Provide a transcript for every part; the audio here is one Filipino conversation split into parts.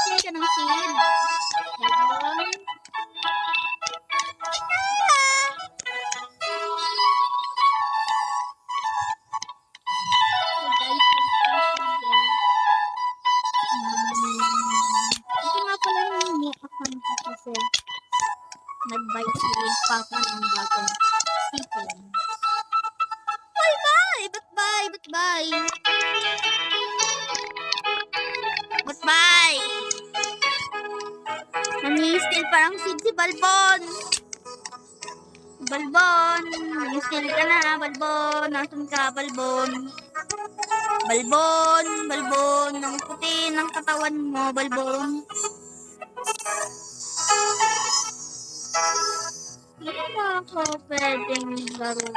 Sili ka ng seed. Balbon. Ito nga pala yung new account ko kasi nag-buy si Papa ng bagong sipon. Bye-bye! Ba't bye? Ba't bye? Nani-steal parang seed si Balbon. Balbon! Nani-steal ka na, Balbon. Nasaan ka, Balbon? Balbon! Balbon! Ang puti ng katawan mo, Balbon. Ano ba ako pwedeng laro?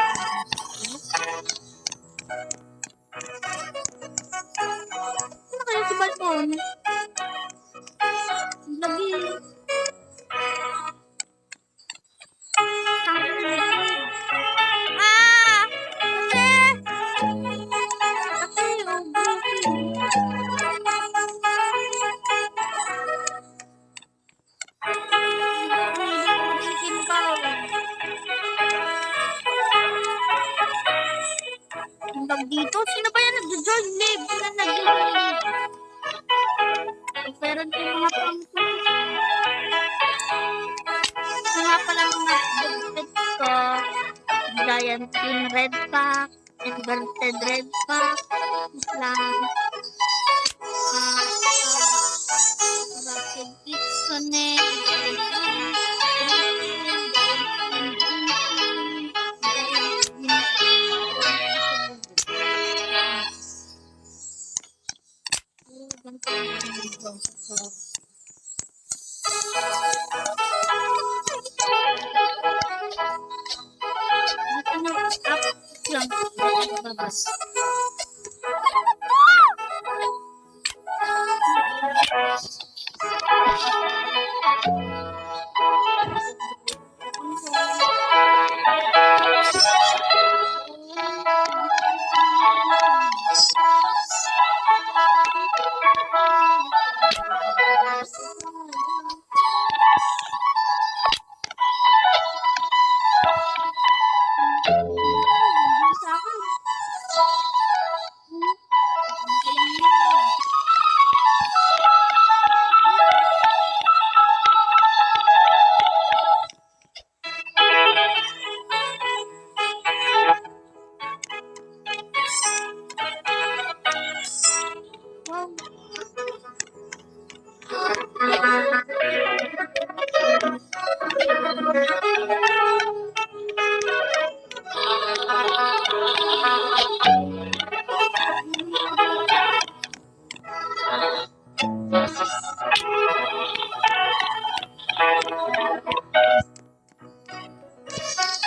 Ano kaya si Balbon? Lagi. Ah! Dito, sino ba yan nag-join live? Sino nag-join live? Pero yung mga pangkul. Ito nga pala mga budgets ko. Giant Team Red Pack, Inverted Red Pack, lang, Rocket Kitsune,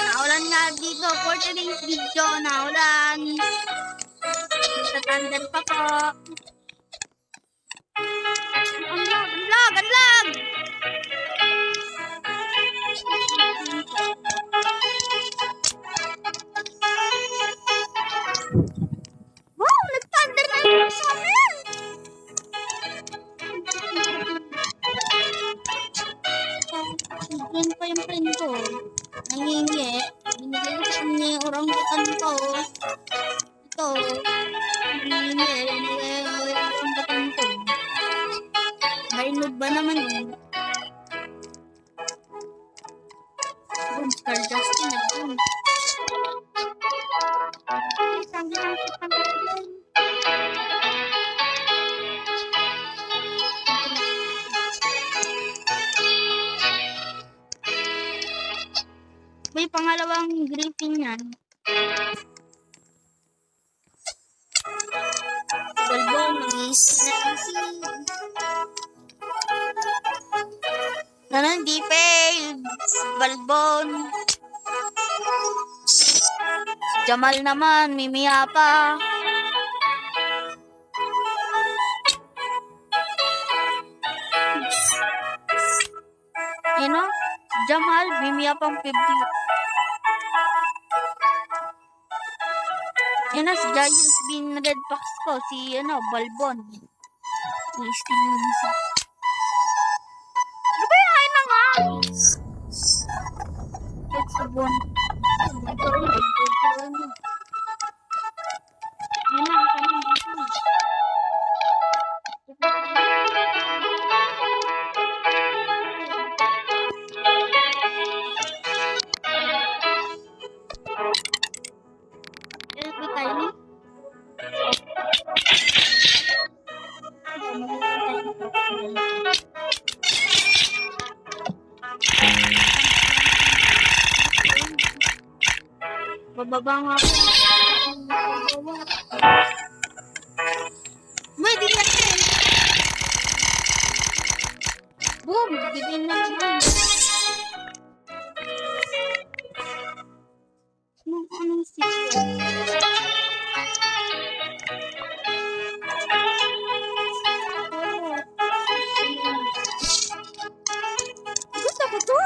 Naulan nga dito for today's video. Naulan. Nagtatandem pa po. Ang lag! Wow! Nagtandem na yung sa amin! Yan pa yung friend ko. Nangingi. Binigay ko sa kanya yung orangutan ko. Ito. Nangingi. Binigay ko yung orangutan ko. Mainod ba naman yun? Scar Justin nag-boom. Sabi lang sa pangkalan. May pangalawang griffin yan. Balbon is nanan di failed. Balbon. Jamal naman, mimiya pa. Ano? Jamal, mimiya pang 50. Yan na, si Giant Bean Red Fox ko. Si, Balbon. Wasting yun isa. Ano ba yung ng ice? It's a one. Yan na, bababa nga ako. May di na siya. Boom! Bibin na naman. Anong sityo? Gusto ko to.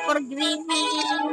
For grieving.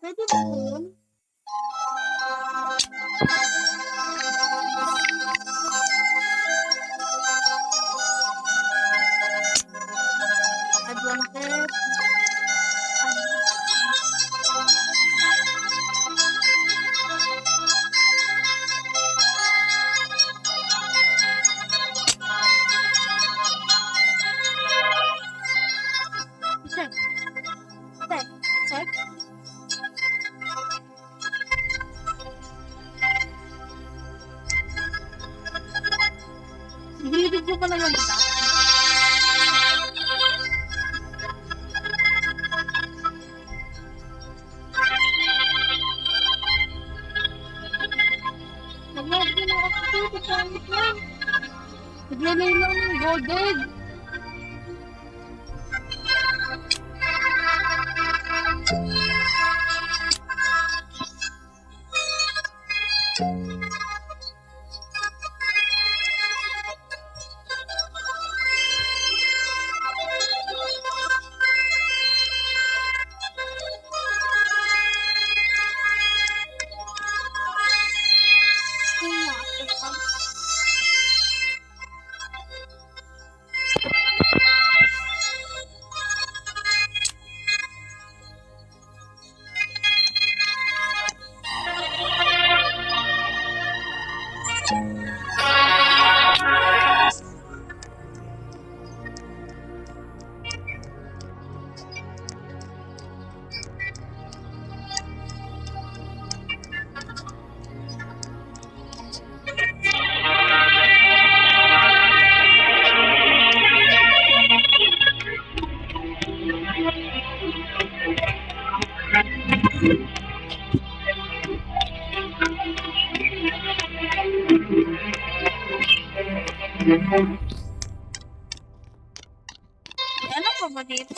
Pwede ba yun? Advantage. Check. Video ko na yun ba? Nag-login na ako dito sa amin lang. Naglalay lang ng golden. Ano pa ba dito?